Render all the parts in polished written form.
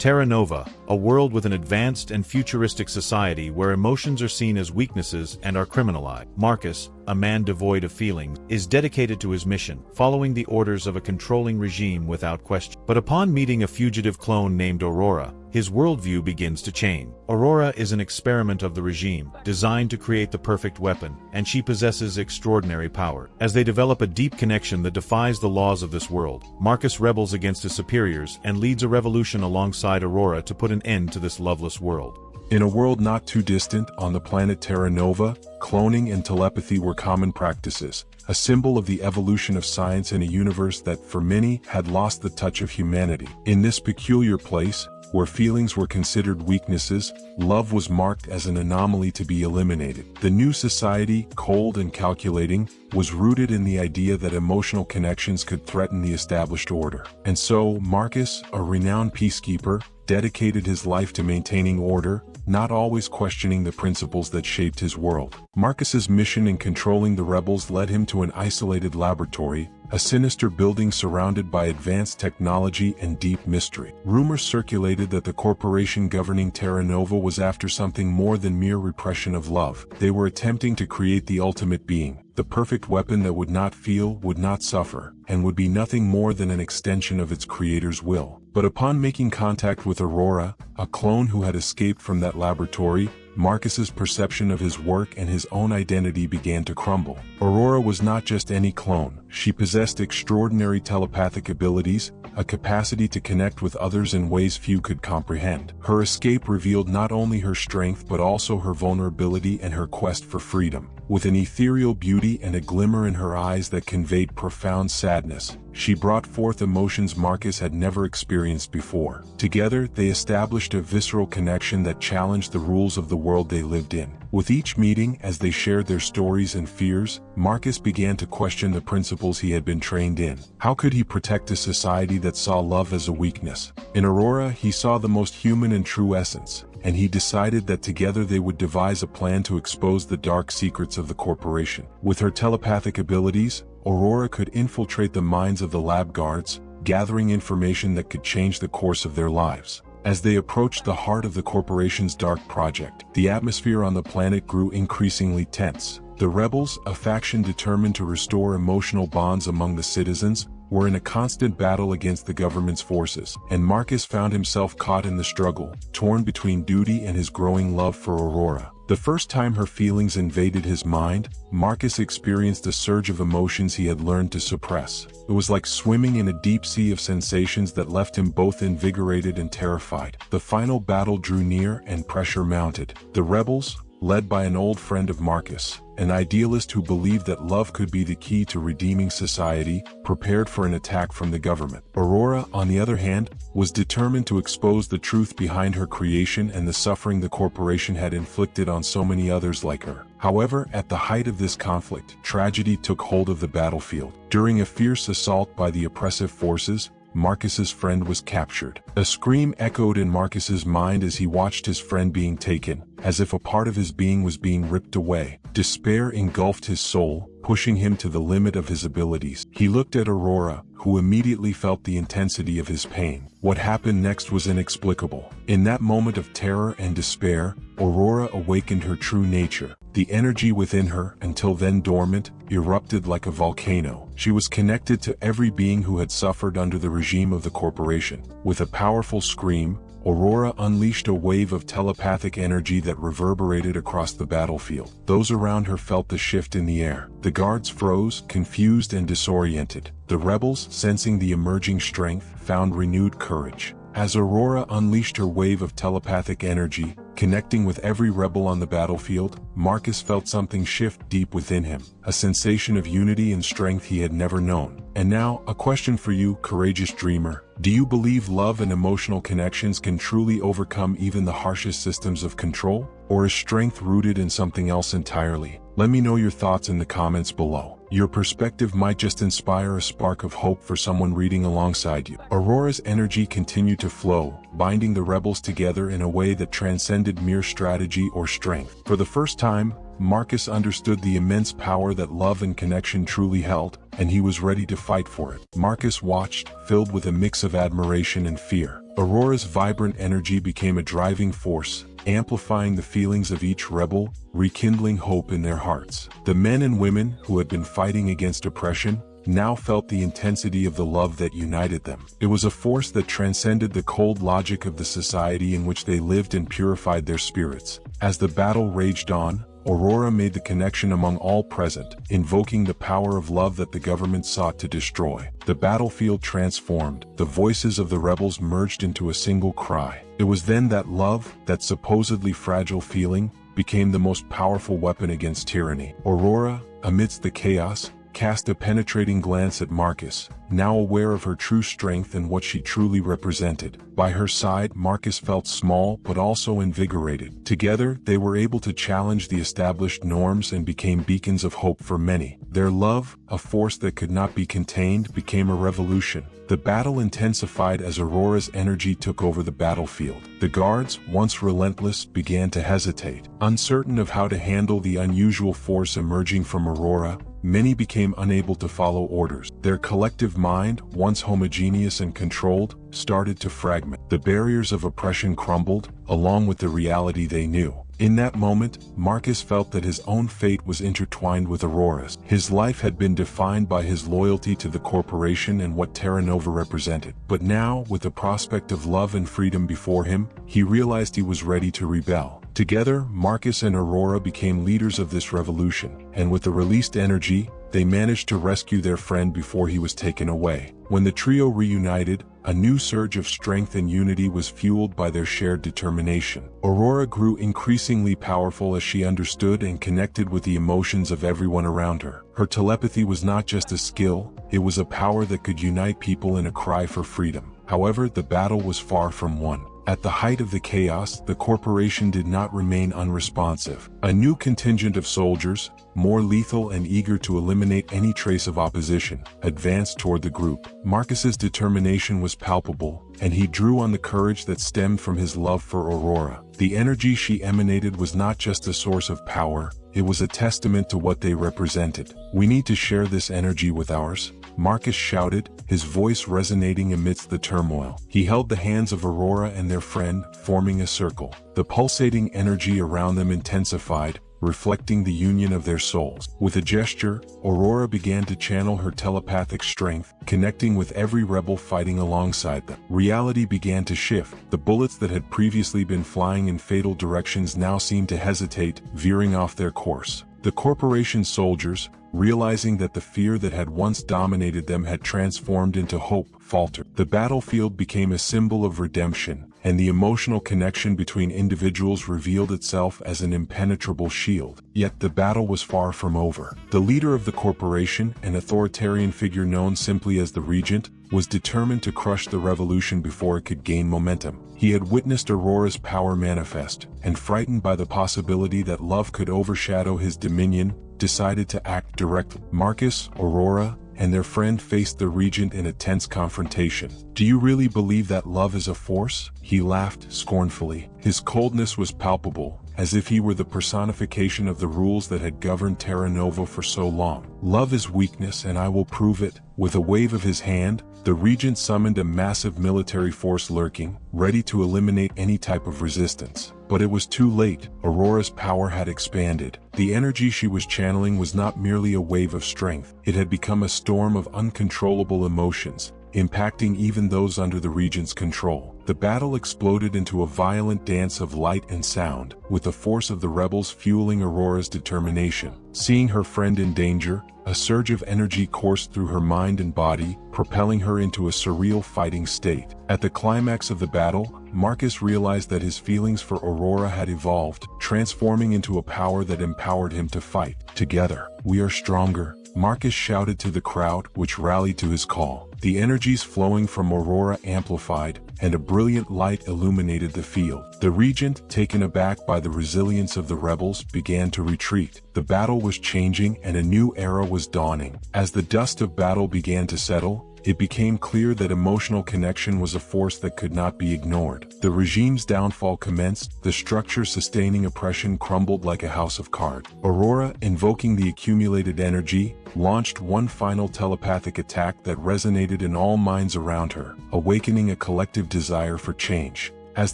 Tera Nova, a world with an advanced and futuristic society where emotions are seen as weaknesses and are criminalized. Marcus, a man devoid of feelings, is dedicated to his mission, following the orders of a controlling regime without question. But upon meeting a fugitive clone named Aurora, his worldview begins to change. Aurora is an experiment of the regime, designed to create the perfect weapon, and she possesses extraordinary power. As they develop a deep connection that defies the laws of this world, Marcus rebels against his superiors and leads a revolution alongside Aurora to put an end to this loveless world. In a world not too distant, on the planet Tera Nova, cloning and telepathy were common practices, a symbol of the evolution of science in a universe that, for many, had lost the touch of humanity. In this peculiar place, where feelings were considered weaknesses, love was marked as an anomaly to be eliminated. The new society, cold and calculating, was rooted in the idea that emotional connections could threaten the established order. And so, Marcus, a renowned peacekeeper, dedicated his life to maintaining order, not always questioning the principles that shaped his world. Marcus's mission in controlling the rebels led him to an isolated laboratory, a sinister building surrounded by advanced technology and deep mystery. Rumors circulated that the corporation governing Tera Nova was after something more than mere repression of love. They were attempting to create the ultimate being, the perfect weapon that would not feel, would not suffer, and would be nothing more than an extension of its creator's will. But upon making contact with Aurora, a clone who had escaped from that laboratory, Marcus's perception of his work and his own identity began to crumble. Aurora was not just any clone. She possessed extraordinary telepathic abilities, a capacity to connect with others in ways few could comprehend. Her escape revealed not only her strength but also her vulnerability and her quest for freedom. With an ethereal beauty and a glimmer in her eyes that conveyed profound sadness, she brought forth emotions Marcus had never experienced before. Together, they established a visceral connection that challenged the rules of the world they lived in. With each meeting, as they shared their stories and fears, Marcus began to question the principles he had been trained in. How could he protect a society that saw love as a weakness? In Aurora, he saw the most human and true essence, and he decided that together they would devise a plan to expose the dark secrets of the corporation. With her telepathic abilities, Aurora could infiltrate the minds of the lab guards, gathering information that could change the course of their lives. As they approached the heart of the corporation's dark project, the atmosphere on the planet grew increasingly tense. The rebels, a faction determined to restore emotional bonds among the citizens, were in a constant battle against the government's forces, and Marcus found himself caught in the struggle, torn between duty and his growing love for Aurora. The first time her feelings invaded his mind, Marcus experienced a surge of emotions he had learned to suppress. It was like swimming in a deep sea of sensations that left him both invigorated and terrified. The final battle drew near and pressure mounted. The rebels, led by an old friend of Marcus, an idealist who believed that love could be the key to redeeming society, prepared for an attack from the government. Aurora, on the other hand, was determined to expose the truth behind her creation and the suffering the corporation had inflicted on so many others like her. However, at the height of this conflict, tragedy took hold of the battlefield. During a fierce assault by the oppressive forces, Marcus's friend was captured. A scream echoed in Marcus's mind as he watched his friend being taken, as if a part of his being was being ripped away. Despair engulfed his soul, pushing him to the limit of his abilities. He looked at Aurora, who immediately felt the intensity of his pain. What happened next was inexplicable. In that moment of terror and despair, Aurora awakened her true nature. The energy within her, until then dormant, erupted like a volcano. She was connected to every being who had suffered under the regime of the corporation. With a powerful scream, Aurora unleashed a wave of telepathic energy that reverberated across the battlefield. Those around her felt the shift in the air. The guards froze, confused and disoriented. The rebels, sensing the emerging strength, found renewed courage. As Aurora unleashed her wave of telepathic energy, connecting with every rebel on the battlefield, Marcus felt something shift deep within him, a sensation of unity and strength he had never known. And now, a question for you, courageous dreamer. Do you believe love and emotional connections can truly overcome even the harshest systems of control? Or is strength rooted in something else entirely? Let me know your thoughts in the comments below. Your perspective might just inspire a spark of hope for someone reading alongside you. Aurora's energy continued to flow, binding the rebels together in a way that transcended mere strategy or strength. For the first time, Marcus understood the immense power that love and connection truly held, and he was ready to fight for it. Marcus watched, filled with a mix of admiration and fear. Aurora's vibrant energy became a driving force, amplifying the feelings of each rebel, rekindling hope in their hearts. The men and women who had been fighting against oppression now felt the intensity of the love that united them. It was a force that transcended the cold logic of the society in which they lived and purified their spirits. As the battle raged on, Aurora made the connection among all present, invoking the power of love that the government sought to destroy. The battlefield transformed, the voices of the rebels merged into a single cry. It was then that love, that supposedly fragile feeling, became the most powerful weapon against tyranny. Aurora, amidst the chaos, cast a penetrating glance at Marcus, now aware of her true strength and what she truly represented. By her side, Marcus felt small but also invigorated. Together, they were able to challenge the established norms and became beacons of hope for many. Their love, a force that could not be contained, became a revolution. The battle intensified as Aurora's energy took over the battlefield. The guards, once relentless, began to hesitate. Uncertain of how to handle the unusual force emerging from Aurora, many became unable to follow orders. Their collective mind, once homogeneous and controlled, started to fragment. The barriers of oppression crumbled, along with the reality they knew. In that moment, Marcus felt that his own fate was intertwined with Aurora's. His life had been defined by his loyalty to the corporation and what Tera Nova represented. But now, with the prospect of love and freedom before him, he realized he was ready to rebel. Together, Marcus and Aurora became leaders of this revolution, and with the released energy, they managed to rescue their friend before he was taken away. When the trio reunited, a new surge of strength and unity was fueled by their shared determination. Aurora grew increasingly powerful as she understood and connected with the emotions of everyone around her. Her telepathy was not just a skill, it was a power that could unite people in a cry for freedom. However, the battle was far from won. At the height of the chaos, the corporation did not remain unresponsive. A new contingent of soldiers, more lethal and eager to eliminate any trace of opposition, advanced toward the group. Marcus's determination was palpable, and he drew on the courage that stemmed from his love for Aurora. The energy she emanated was not just a source of power, it was a testament to what they represented. "We need to share this energy with ours," Marcus shouted, his voice resonating amidst the turmoil. He held the hands of Aurora and their friend, forming a circle. The pulsating energy around them intensified, reflecting the union of their souls. With a gesture, Aurora began to channel her telepathic strength, connecting with every rebel fighting alongside them. Reality began to shift. The bullets that had previously been flying in fatal directions now seemed to hesitate, veering off their course. The corporation's soldiers, realizing that the fear that had once dominated them had transformed into hope, faltered. The battlefield became a symbol of redemption, and the emotional connection between individuals revealed itself as an impenetrable shield. Yet the battle was far from over. The leader of the corporation, an authoritarian figure known simply as the Regent, was determined to crush the revolution before it could gain momentum. He had witnessed Aurora's power manifest, and frightened by the possibility that love could overshadow his dominion, decided to act directly. Marcus, Aurora, and their friend faced the Regent in a tense confrontation. "Do you really believe that love is a force?" He laughed scornfully. His coldness was palpable, as if he were the personification of the rules that had governed Tera Nova for so long. "Love is weakness, and I will prove it." With a wave of his hand, the Regent summoned a massive military force lurking, ready to eliminate any type of resistance. But it was too late. Aurora's power had expanded. The energy she was channeling was not merely a wave of strength, it had become a storm of uncontrollable emotions, impacting even those under the Regent's control. The battle exploded into a violent dance of light and sound, with the force of the rebels fueling Aurora's determination. Seeing her friend in danger, a surge of energy coursed through her mind and body, propelling her into a surreal fighting state. At the climax of the battle, Marcus realized that his feelings for Aurora had evolved, transforming into a power that empowered him to fight. "Together, we are stronger," Marcus shouted to the crowd, which rallied to his call. The energies flowing from Aurora amplified, and a brilliant light illuminated the field. The Regent, taken aback by the resilience of the rebels, began to retreat. The battle was changing and a new era was dawning. As the dust of battle began to settle, it became clear that emotional connection was a force that could not be ignored. The regime's downfall commenced, the structure sustaining oppression crumbled like a house of cards. Aurora, invoking the accumulated energy, launched one final telepathic attack that resonated in all minds around her, awakening a collective desire for change. As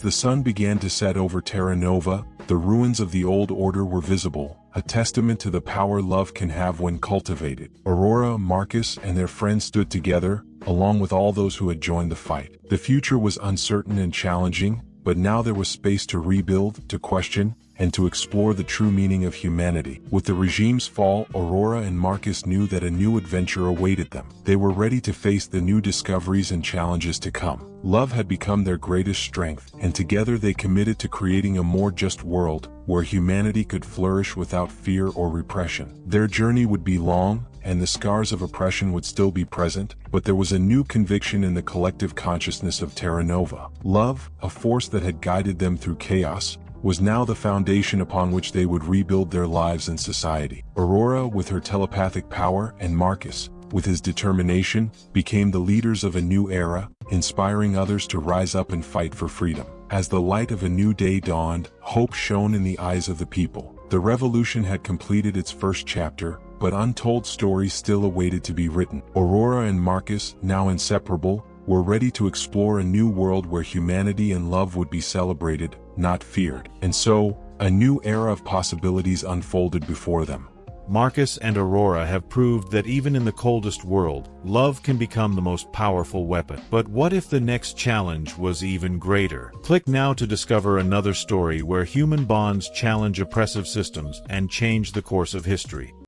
the sun began to set over Tera Nova, the ruins of the old order were visible, a testament to the power love can have when cultivated. Aurora, Marcus, and their friends stood together, along with all those who had joined the fight. The future was uncertain and challenging, but now there was space to rebuild, to question, and to explore the true meaning of humanity. With the regime's fall, Aurora and Marcus knew that a new adventure awaited them. They were ready to face the new discoveries and challenges to come. Love had become their greatest strength, and together they committed to creating a more just world, where humanity could flourish without fear or repression. Their journey would be long, and the scars of oppression would still be present, but there was a new conviction in the collective consciousness of Tera Nova. Love, a force that had guided them through chaos, was now the foundation upon which they would rebuild their lives and society. Aurora, with her telepathic power, and Marcus, with his determination, became the leaders of a new era, inspiring others to rise up and fight for freedom. As the light of a new day dawned, hope shone in the eyes of the people. The revolution had completed its first chapter, but untold stories still awaited to be written. Aurora and Marcus, now inseparable, were ready to explore a new world where humanity and love would be celebrated, not feared. And so, a new era of possibilities unfolded before them. Marcus and Aurora have proved that even in the coldest world, love can become the most powerful weapon. But what if the next challenge was even greater? Click now to discover another story where human bonds challenge oppressive systems and change the course of history.